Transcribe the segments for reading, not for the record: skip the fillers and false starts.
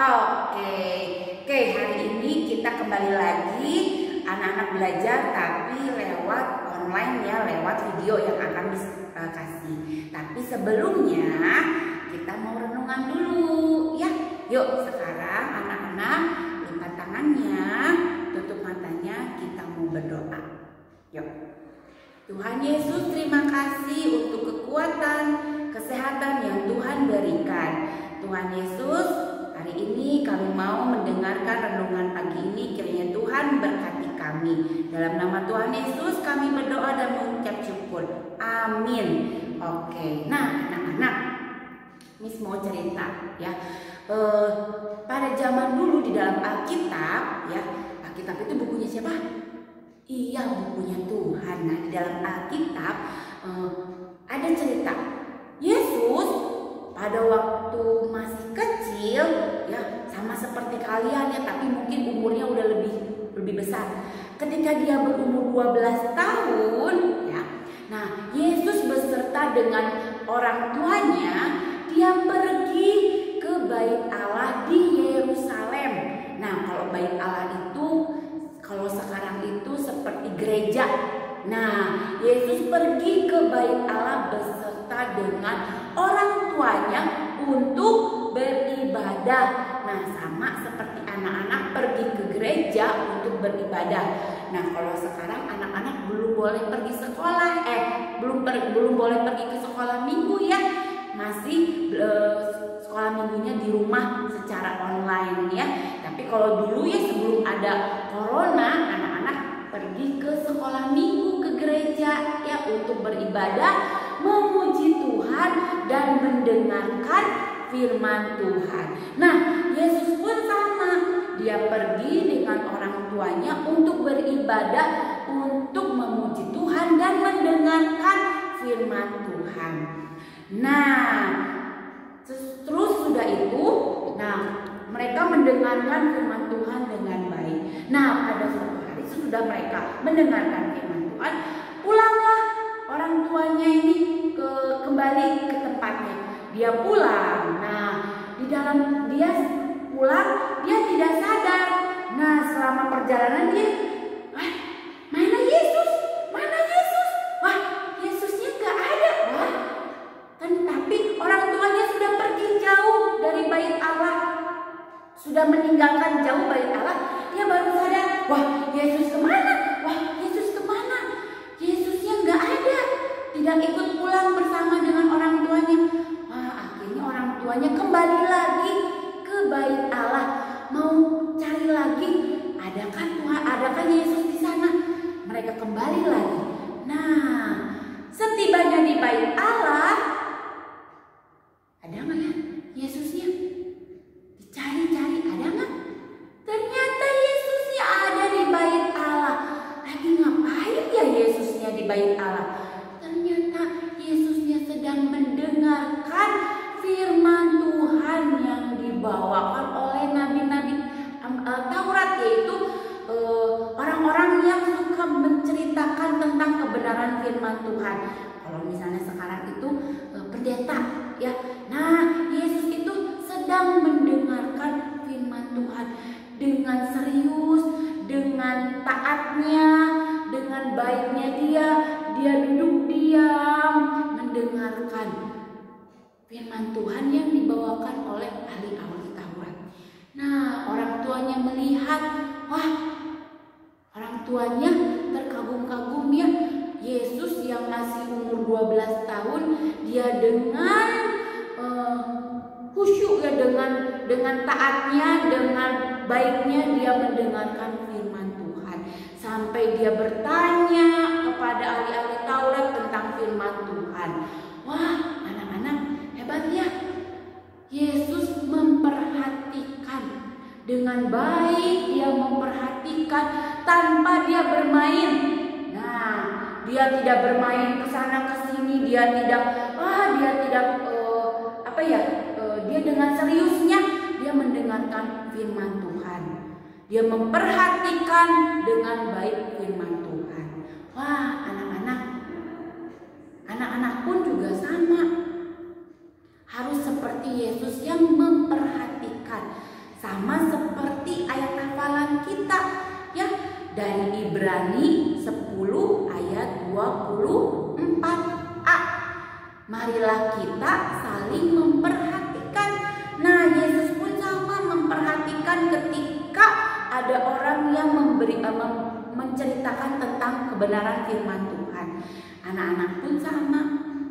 Oke, oke, hari ini kita kembali lagi anak-anak belajar tapi lewat online ya, lewat video yang akan kasih. Tapi sebelumnya kita mau renungan dulu ya. Yuk sekarang anak-anak lipat tangannya, tutup matanya, kita mau berdoa. Yuk. Tuhan Yesus, terima kasih untuk kekuatan, kesehatan yang Tuhan berikan. Tuhan Yesus, hari ini kami mau mendengarkan renungan pagi ini, kiranya Tuhan berkati kami. Dalam nama Tuhan Yesus kami berdoa dan mengucap syukur. Amin. Oke, nah anak-anak, Miss mau cerita ya. Pada zaman dulu di dalam Alkitab ya, Alkitab itu bukunya siapa? Iya, bukunya Tuhan. Nah, di dalam Alkitab ada cerita Yesus pada waktu masih kecil ya, sama seperti kalian ya, tapi mungkin umurnya udah lebih besar. Ketika dia berumur 12 tahun ya. Nah, Yesus beserta dengan orang tuanya dia pergi ke Bait Allah di Yerusalem. Nah, kalau Bait Allah itu kalau sekarang itu seperti gereja. Nah, Yesus pergi ke Bait Allah beserta dengan orang tuanya untuk beribadah. Nah, sama seperti anak-anak pergi ke gereja untuk beribadah. Nah, kalau sekarang anak-anak belum boleh pergi sekolah, belum boleh pergi ke sekolah minggu ya. Masih sekolah minggunya di rumah secara online ya. Tapi kalau dulu ya sebelum ada corona, anak-anak pergi ke sekolah minggu, ke gereja ya untuk beribadah, memuji Tuhan dan mendengarkan firman Tuhan. Nah, Yesus pun sama. Dia pergi dengan orang tuanya untuk beribadah, untuk memuji Tuhan dan mendengarkan firman Tuhan. Nah, terus sudah itu, mereka mendengarkan firman Tuhan dengan baik. Nah, pada suatu hari sudah mereka mendengarkan firman Tuhan, pulanglah orang tuanya ini kembali ke tempatnya. Dia pulang. Nah, di dalam dia pulang, dia tidak sadar. Nah, selama perjalanan dia, mana Yesus? Mana Yesus? Wah, Yesusnya nggak ada. Wah, tapi orang tuanya sudah pergi jauh dari Bait Allah. Sudah meninggalkan jauh Bait Allah, dia baru sadar, wah Yesus kemana? Wah Yesus kemana? Yesusnya nggak ada, tidak ikut pulang bersama dengan orang tuanya. Wah, akhirnya orang tuanya kembali lagi ke Bait Allah, mau cari lagi, adakah Tuhan, adakah Yesus di sana? Mereka kembali lagi. Nah, setibanya di Bait Allah, ada nggak ya Yesusnya? Cari-cari, ada nggak? Ternyata Yesusnya ada di Bait Allah. Lagi ngapain ya Yesusnya di Bait Allah? Ternyata Yesusnya sedang mendengarkan firman Tuhan yang dibawakan oleh nabi-nabi Taurat, yaitu orang-orang yang suka menceritakan tentang kebenaran firman Tuhan. Kalau misalnya sekarang itu pendeta ya. Nah, Yesus itu sedang mendengarkan firman Tuhan dengan serius, dengan taatnya, dengan baiknya dia duduk diam mendengarkan firman Tuhan yang dibawakan oleh ahli-ahli Taurat. Nah, orang tuanya melihat, wah, orang tuanya terkagum-kagum ya, Yesus yang masih umur 12 tahun, dia dengan khusyuk ya, dengan taatnya, dengan baiknya dia mendengarkan firman Tuhan. Sampai dia bertanya kepada ahli-ahli Taurat tentang firman Tuhan. Wah, anak-anak hebat ya. Yesus memperhatikan dengan baik, dia memperhatikan tanpa dia bermain. Nah, dia tidak bermain ke sana ke sini, dia tidak dia dengan seriusnya dia mendengarkan firman Tuhan. Dia memperhatikan dengan baik firman Tuhan. Wah, anak-anak pun juga sama. Harus seperti Yesus yang memperhatikan sama seperti ayat hafalan kita ya, dari Ibrani 10 ayat 24a. Marilah kita saling memperhatikan. Nah, Yesus pun sama memperhatikan ketika ada orang yang menceritakan tentang kebenaran firman Tuhan. Anak-anak pun sama,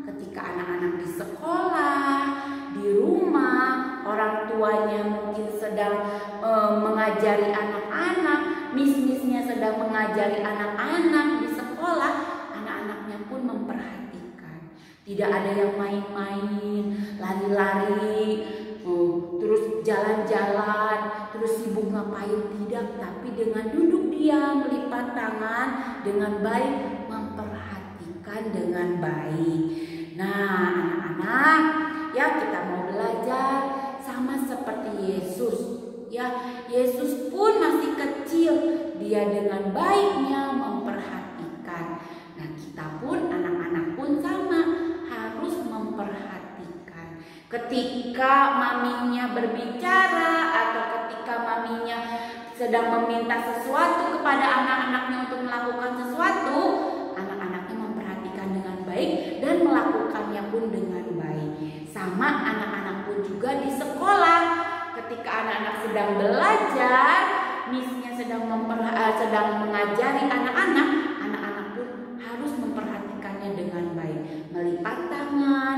ketika anak-anak di sekolah, di rumah, orang tuanya mungkin sedang mengajari anak-anak, miss-missnya sedang mengajari anak-anak di sekolah, anak-anaknya pun memperhatikan. Tidak ada yang main-main, lari-lari, terus jalan-jalan, terus sibuk ngapain, tidak, tapi dengan duduk diam, melipat tangan dengan baik, memperhatikan dengan baik. Nah, anak-anak, ya kita mau belajar sama seperti Yesus. Ya, Yesus pun masih kecil, dia dengan baiknya memperhatikan. Nah, kita pun, anak-anak pun sama, harus memperhatikan. Ketika maminya berbicara atau ketika maminya sedang meminta sesuatu kepada anak-anaknya untuk melakukan sesuatu, anak-anaknya memperhatikan dengan baik dan melakukannya pun dengan baik. Sama anak-anak pun juga di sekolah, ketika anak-anak sedang belajar, missnya sedang mengajari anak-anak, anak-anak pun harus memperhatikannya dengan baik, melipat tangan,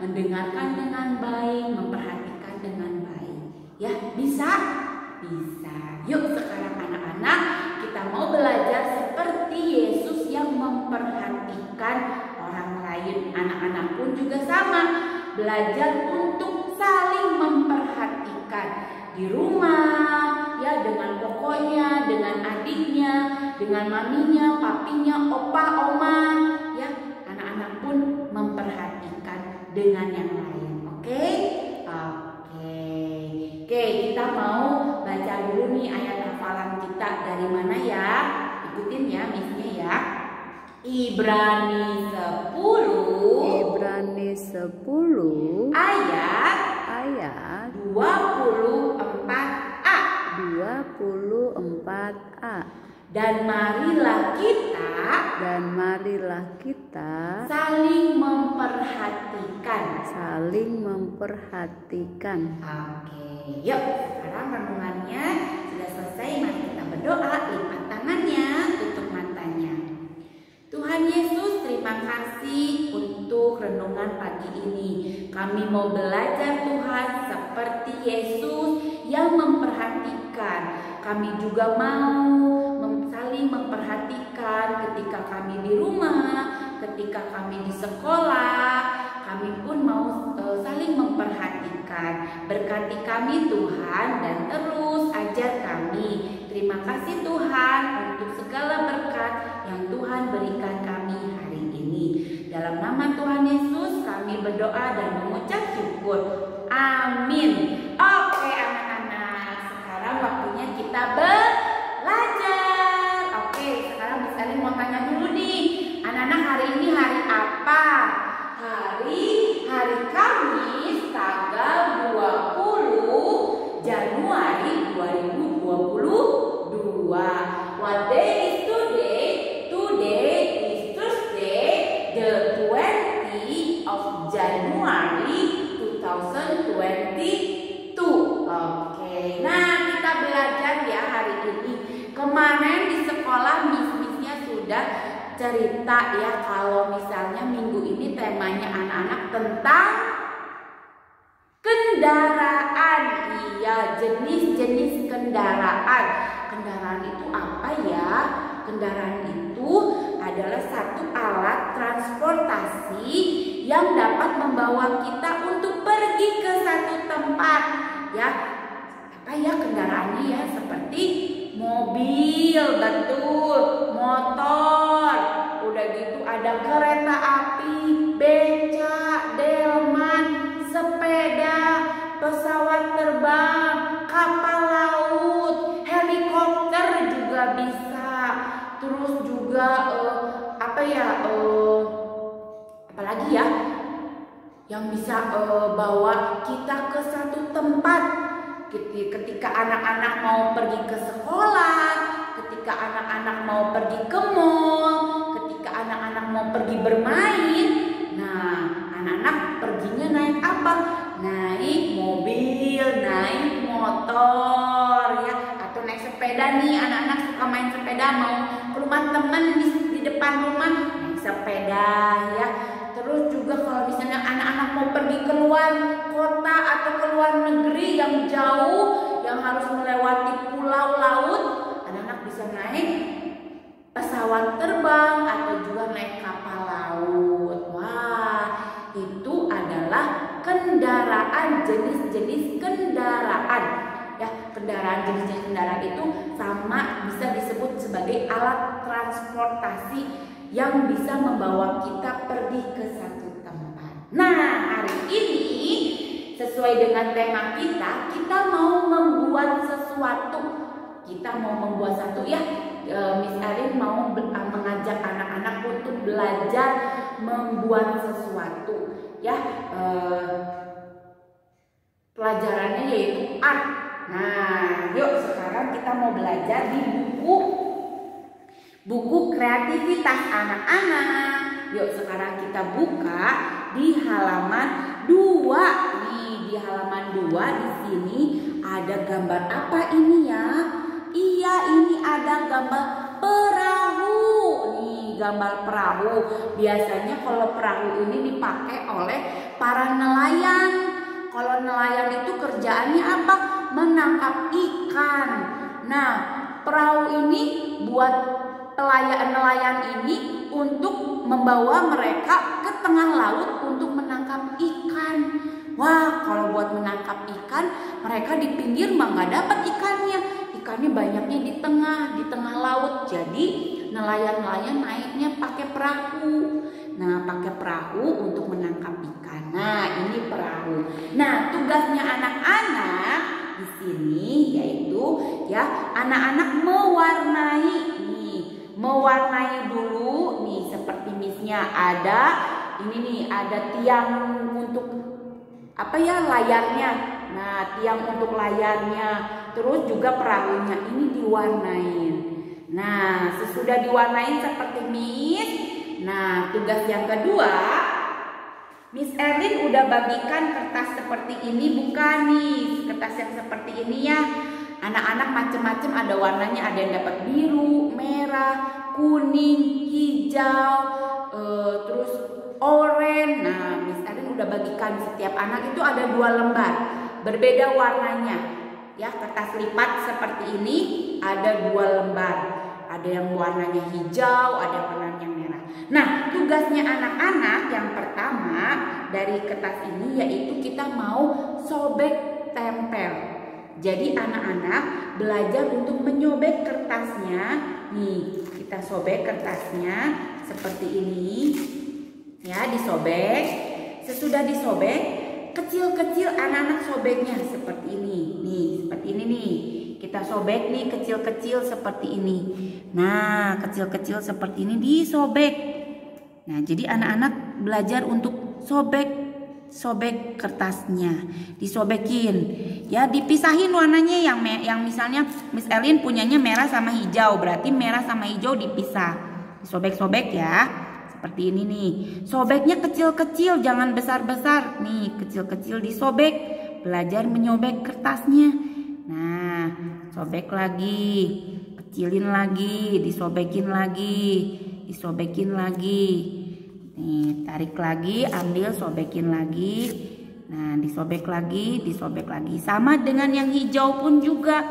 mendengarkan dengan baik, memperhatikan dengan baik. Ya, bisa? Bisa. Yuk sekarang anak-anak, kita mau belajar seperti Yesus yang memperhatikan orang lain. Anak-anak pun juga sama, belajar untuk saling memperhatikan di rumah, ya, dengan pokoknya, dengan adiknya, dengan maminya, papinya, opa, oma, ya, anak-anak pun memperhatikan dengan yang lain. Oke? Oke, kita mau baca dulu nih ayat hafalan kita. Dari mana ya? Ikutin ya missnya ya. Ibrani 10 ayat 24a. Dan marilah kita saling memperhatikan. Oke, yuk sekarang renungannya sudah selesai. Mari kita berdoa, lipat tangannya, tutup matanya. Tuhan Yesus, terima kasih untuk renungan pagi ini. Kami mau belajar Tuhan seperti Yesus yang memperhatikan. Kami juga mau saling memperhatikan ketika kami di rumah, ketika kami di sekolah. Kami pun mau saling memperhatikan. Berkati kami Tuhan dan terus ajar kami. Terima kasih Tuhan untuk segala berkat yang Tuhan berikan kami hari ini. Dalam nama Tuhan Yesus kami berdoa dan mengucap syukur. Amin. Oke anak-anak, sekarang waktunya kita belajar. Oke, sekarang Miss Elin mau tanya dulu nih, anak-anak, hari ini hari apa? Hari Kamis tanggal 20 Januari 2022. What day is today? Today is Thursday, the 20th of January 2022. Oke, nah kita belajar ya hari ini. Kemarin di sekolah miss-missnya sudah cerita ya, kalau misalnya minggu ini temanya anak-anak tentang kendaraan. Iya, jenis-jenis kendaraan. Kendaraan itu apa ya? Kendaraan itu adalah satu alat transportasi yang dapat membawa kita untuk pergi ke satu tempat. Ya, apa ya kendaraannya ya? Seperti mobil, betul, motor, udah gitu ada kereta api, beca, delman, sepeda, pesawat terbang, kapal laut, helikopter juga bisa. Terus juga apalagi ya yang bisa bawa kita ke satu tempat. ketika anak-anak mau pergi ke sekolah, ketika anak-anak mau pergi ke mall, ketika anak-anak mau pergi bermain. Nah, anak-anak perginya naik apa? Naik mobil, naik motor ya, atau naik sepeda nih. Anak-anak suka main sepeda, mau ke rumah teman di depan rumah naik sepeda ya. Terus juga kalau misalnya anak-anak mau pergi keluar kota atau keluar negeri yang jauh, yang harus melewati pulau, laut, anak-anak bisa naik pesawat terbang atau juga naik kapal laut. Wah, itu adalah kendaraan, jenis-jenis kendaraan. Ya, kendaraan, jenis-jenis kendaraan itu sama bisa disebut sebagai alat transportasi yang bisa membawa kita pergi ke satu tempat. Nah, hari ini sesuai dengan tema kita mau membuat sesuatu. Kita mau membuat satu ya. Miss Erin mau mengajak anak-anak untuk belajar membuat sesuatu. Ya, pelajarannya yaitu art. Nah, yuk sekarang kita mau belajar di buku kreativitas anak-anak. Yuk sekarang kita buka di halaman 2. Nih, di halaman 2 di sini ada gambar apa ini ya? Iya, ini ada gambar perahu. Nih, gambar perahu. Biasanya kalau perahu ini dipakai oleh para nelayan. Kalau nelayan itu kerjaannya apa? Menangkap ikan. Nah, perahu ini buat nelayan ini untuk membawa mereka ke tengah laut untuk menangkap ikan. Wah, kalau buat menangkap ikan, mereka di pinggir mah nggak dapat ikannya. Ikannya banyaknya di tengah laut. Jadi nelayan-nelayan naiknya pakai perahu. Nah, pakai perahu untuk menangkap ikan. Nah, ini perahu. Nah, tugasnya anak-anak di sini yaitu ya anak-anak mewarnai dulu nih, seperti misnya ada ini nih, ada tiang untuk apa ya, layarnya. Nah, tiang untuk layarnya, terus juga perahunya ini diwarnain. Nah, sesudah diwarnain seperti Miss. Nah, tugas yang kedua, Miss Erin udah bagikan kertas seperti ini, bukan nih, kertas yang seperti ini ya. Anak-anak macam-macam ada warnanya, ada yang dapat biru, merah, kuning, hijau, terus oranye. Nah, Miss Erin udah bagikan, setiap anak itu ada 2 lembar, berbeda warnanya. Ya, kertas lipat seperti ini ada 2 lembar. Ada yang warnanya hijau, ada yang warnanya merah. Nah, tugasnya anak-anak yang pertama dari kertas ini yaitu kita mau sobek tempel. Jadi anak-anak belajar untuk menyobek kertasnya. Nih, kita sobek kertasnya seperti ini. Ya, disobek. Sesudah disobek, kecil-kecil anak-anak sobeknya seperti ini. Nih, seperti ini nih. Kita sobek nih kecil-kecil seperti ini. Nah, kecil-kecil seperti ini disobek. Nah, jadi anak-anak belajar untuk sobek kertasnya, disobekin. Ya, dipisahin warnanya, yang misalnya Miss Erin punyanya merah sama hijau, berarti merah sama hijau dipisah. Disobek-sobek ya. Seperti ini nih. Sobeknya kecil-kecil, jangan besar-besar. Nih, kecil-kecil disobek. Belajar menyobek kertasnya. Nah, sobek lagi. Kecilin lagi, disobekin lagi. Disobekin lagi. Nih, tarik lagi, ambil, sobekin lagi. Nah, disobek lagi, disobek lagi. Sama dengan yang hijau pun juga,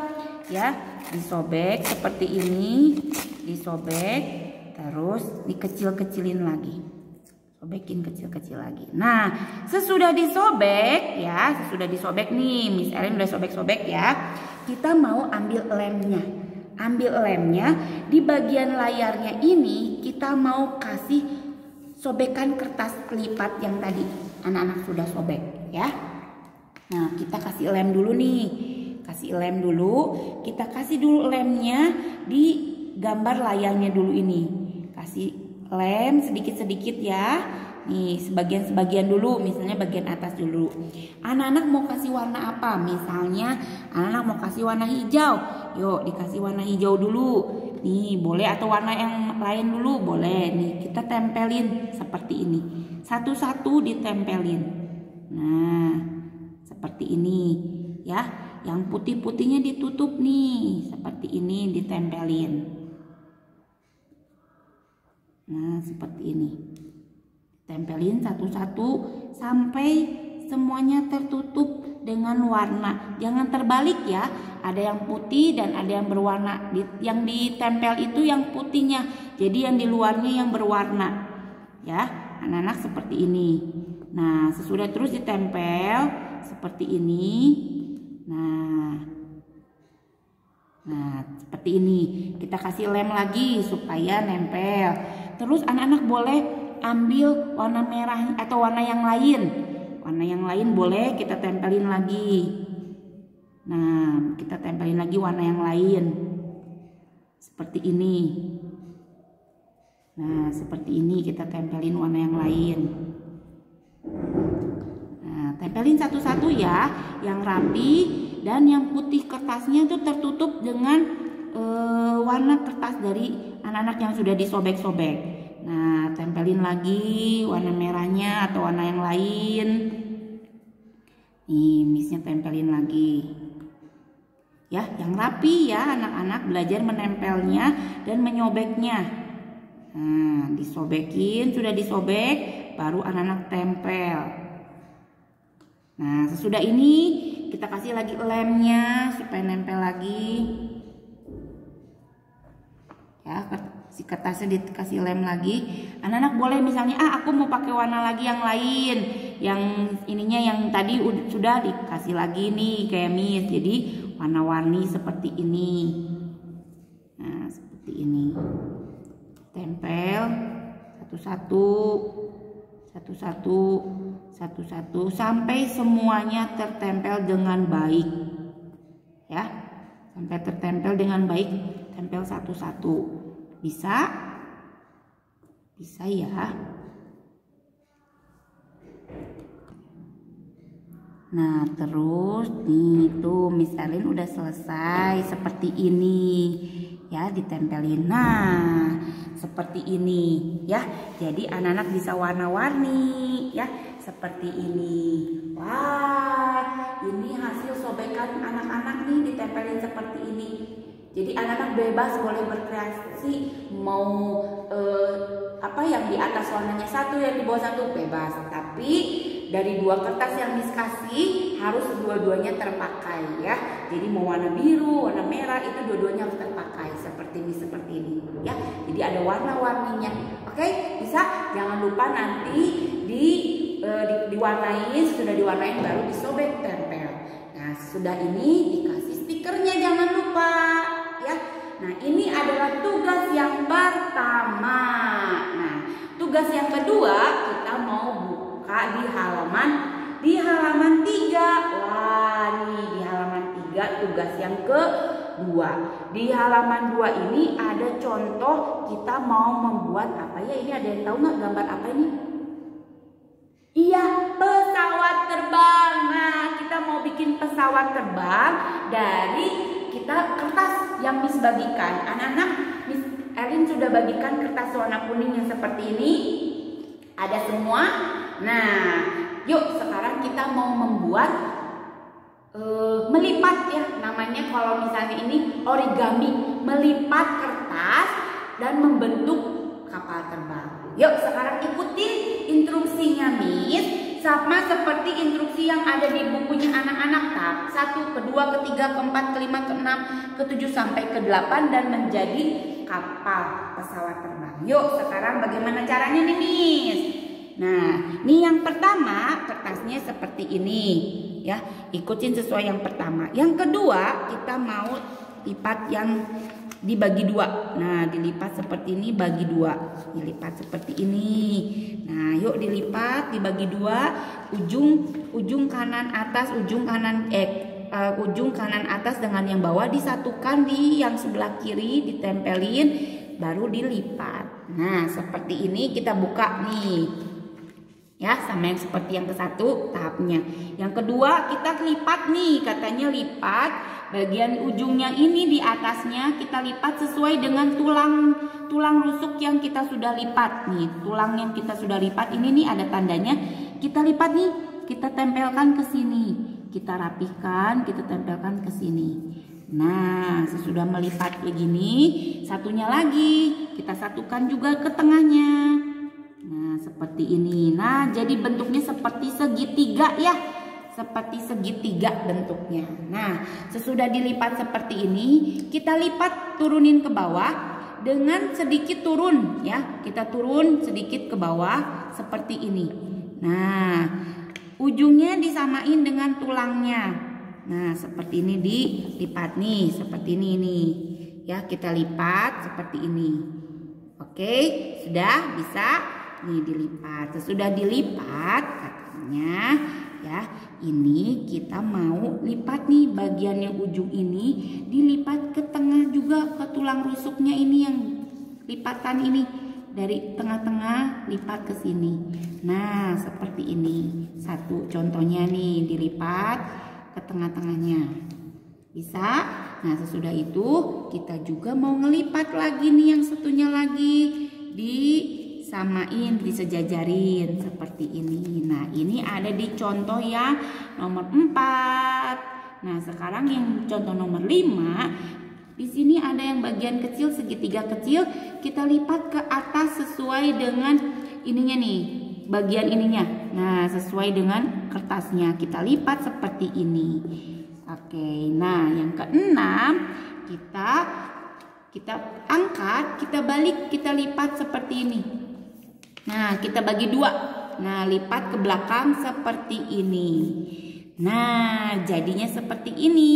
ya. Disobek seperti ini, disobek, terus dikecil-kecilin lagi. Sobekin kecil-kecil lagi. Nah, sesudah disobek, ya, sesudah disobek nih, Miss Erin udah sobek-sobek ya. Kita mau ambil lemnya. Ambil lemnya, di bagian layarnya ini kita mau kasih sobekan kertas lipat yang tadi anak-anak sudah sobek ya. Nah, kita kasih lem dulu nih. Kasih lem dulu. Kita kasih dulu lemnya di gambar layarnya dulu ini. Kasih lem sedikit-sedikit ya. Nih, sebagian dulu, misalnya bagian atas dulu. Anak-anak mau kasih warna apa? Misalnya anak-anak mau kasih warna hijau. Yuk, dikasih warna hijau dulu. Nih, boleh atau warna yang lain dulu, boleh. Nih, kita tempelin seperti ini. Satu-satu ditempelin. Nah, seperti ini, ya. Yang putih-putihnya ditutup nih, seperti ini ditempelin. Nah, seperti ini. Tempelin satu-satu sampai semuanya tertutup dengan warna. Jangan terbalik ya. Ada yang putih dan ada yang berwarna. Yang ditempel itu yang putihnya. Jadi yang di luarnya yang berwarna. Ya, anak-anak seperti ini. Nah, sesudah terus ditempel seperti ini. Nah, seperti ini. Kita kasih lem lagi supaya nempel. Terus anak-anak boleh ambil warna merah atau warna yang lain. Warna yang lain boleh kita tempelin lagi. Nah, kita tempelin lagi warna yang lain. Seperti ini. Nah, seperti ini kita tempelin warna yang lain. Nah, tempelin satu-satu ya, yang rapi dan yang putih kertasnya itu tertutup dengan warna kertas dari anak-anak yang sudah disobek-sobek. Nah, tempelin lagi warna merahnya atau warna yang lain. Nih, Missnya tempelin lagi. Ya, yang rapi ya, anak-anak belajar menempelnya dan menyobeknya. Nah, disobekin, sudah disobek, baru anak-anak tempel. Nah, sesudah ini kita kasih lagi lemnya supaya nempel lagi. Ya, si kertasnya dikasih lem lagi. Anak-anak boleh misalnya, aku mau pakai warna lagi yang lain. Yang ininya yang tadi sudah dikasih lagi nih kayak Miss. Jadi warna-warni seperti ini. Nah, seperti ini. Tempel satu-satu sampai semuanya tertempel dengan baik. Ya. Sampai tertempel dengan baik, tempel satu-satu. Bisa? Bisa ya. Nah, terus nih tuh Miss Erlin udah selesai seperti ini. Ya, ditempelin. Nah, seperti ini ya. Jadi anak-anak bisa warna-warni ya, seperti ini. Wah, ini hasil sobekan anak-anak nih, ditempelin seperti ini. Jadi anak-anak bebas boleh berkreasi, mau apa yang di atas warnanya satu, yang di bawah satu, bebas. Tapi dari dua kertas yang Miss kasih harus dua-duanya terpakai ya. Jadi mau warna biru, warna merah itu dua-duanya harus terpakai seperti ini ya. Jadi ada warna-warninya. Oke, bisa? Jangan lupa nanti diwarnain, sudah diwarnain baru disobek tempel. Nah, sudah ini dikasih stikernya, jangan lupa ya. Nah, ini adalah tugas yang pertama. Nah, tugas yang kedua kita mau buka di halaman 3. Wah, nih di halaman 3 tugas yang kedua. Di halaman 2 ini ada contoh kita mau membuat apa ya? Ini ada yang tahu nggak gambar apa ini? Iya, pesawat terbang. Nah, kita mau bikin pesawat terbang dari kertas yang Miss bagikan. Anak-anak, Miss Erlin sudah bagikan kertas warna kuning yang seperti ini. Ada semua. Nah, yuk sekarang kita mau membuat melipat ya. Namanya kalau misalnya ini origami, melipat kertas dan membentuk kapal terbang. Yuk sekarang ikutin instruksinya Miss, sama seperti instruksi yang ada di bukunya anak-anak. 1, kedua, ketiga, keempat, kelima, keenam, ketujuh sampai ke-8 dan menjadi kapal pesawat terbang. Yuk sekarang bagaimana caranya nih Miss? Nah, ini yang pertama kertasnya seperti ini ya. Ikutin sesuai yang pertama. Yang kedua kita mau lipat yang dibagi 2. Nah, dilipat seperti ini, bagi 2. Dilipat seperti ini. Nah, yuk dilipat, dibagi 2. Ujung kanan atas, ujung kanan atas dengan yang bawah disatukan di yang sebelah kiri, ditempelin, baru dilipat. Nah, seperti ini kita buka nih. Ya, sama yang seperti yang ke satu tahapnya. Yang kedua kita lipat nih, katanya lipat bagian ujungnya ini di atasnya kita lipat sesuai dengan tulang rusuk yang kita sudah lipat nih. Tulang yang kita sudah lipat ini nih ada tandanya. Kita lipat nih, kita tempelkan ke sini. Kita rapihkan, kita tempelkan ke sini. Nah, sesudah melipat begini, satunya lagi kita satukan juga ke tengahnya. Nah, seperti ini. Nah, jadi bentuknya seperti segitiga ya. Seperti segitiga bentuknya. Nah, sesudah dilipat seperti ini, kita lipat turunin ke bawah dengan sedikit turun ya. Kita turun sedikit ke bawah seperti ini. Nah, ujungnya disamain dengan tulangnya. Nah, seperti ini dilipat nih, seperti ini nih. Ya, kita lipat seperti ini. Oke, sudah bisa nih dilipat. Sesudah dilipat katanya ya, ini kita mau lipat nih bagian yang ujung ini dilipat ke tengah juga ke tulang rusuknya ini yang lipatan ini dari tengah-tengah lipat ke sini. Nah, seperti ini. Satu contohnya nih dilipat ke tengah-tengahnya. Bisa? Nah, sesudah itu kita juga mau ngelipat lagi nih yang satunya lagi disamain, disejajarin seperti ini. Nah, ini ada di contoh yang nomor 4. Nah, sekarang yang contoh nomor 5. Di sini ada yang bagian kecil, segitiga kecil, kita lipat ke atas sesuai dengan ininya nih, bagian ininya. Nah, sesuai dengan kertasnya kita lipat seperti ini. Oke, nah yang keenam kita angkat, kita balik, kita lipat seperti ini. Nah, kita bagi dua. Nah, lipat ke belakang seperti ini. Nah, jadinya seperti ini.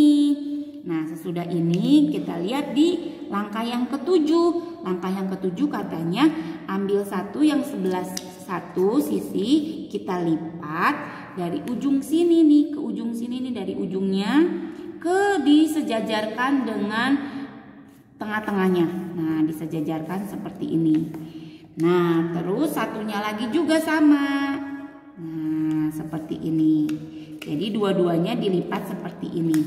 Nah, sesudah ini kita lihat di langkah yang ketujuh. Langkah yang ketujuh katanya ambil satu yang sebelah satu sisi, kita lipat dari ujung sini nih ke ujung sini nih, dari ujungnya ke disejajarkan dengan tengah-tengahnya. Nah, disejajarkan seperti ini. Nah, terus satunya lagi juga sama. Nah, seperti ini. Jadi dua-duanya dilipat seperti ini.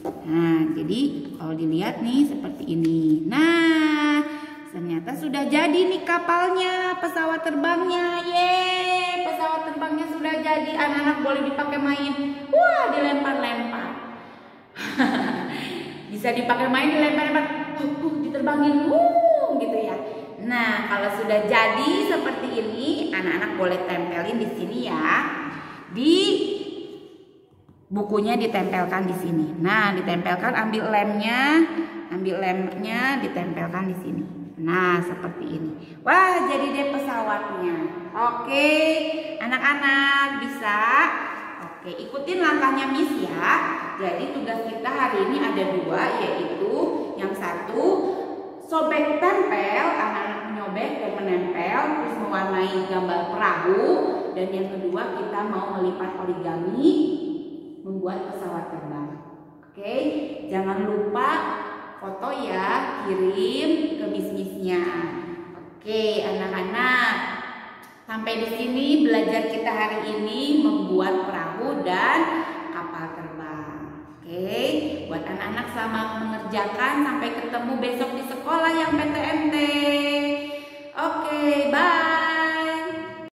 Nah, jadi kalau dilihat nih seperti ini. Nah, ternyata sudah jadi nih kapalnya, pesawat terbangnya. Yeay, pesawat terbangnya sudah jadi. Anak-anak boleh dipakai main. Wah, dilempar-lempar. Bisa dipakai main, dilempar-lempar. Diterbangin, gitu ya. Nah, kalau sudah jadi seperti ini, anak-anak boleh tempelin di sini ya. Di bukunya ditempelkan di sini. Nah, ditempelkan, ambil lemnya, ditempelkan di sini. Nah, seperti ini. Wah, jadi deh pesawatnya. Oke, anak-anak bisa. Oke, ikutin langkahnya Miss ya. Jadi tugas kita hari ini ada dua, yaitu yang satu sobek tempel, anak-anak menyobek dan menempel, terus mewarnai gambar perahu. Dan yang kedua kita mau melipat origami, membuat pesawat terbang. Oke, jangan lupa foto ya, kirim ke Miss-Miss-nya. Oke, anak-anak, sampai di sini belajar kita hari ini membuat perahu dan kapal terbang. Oke, buat anak-anak selamat mengerjakan, sampai ketemu besok di sekolah yang PTMT. Oke, bye.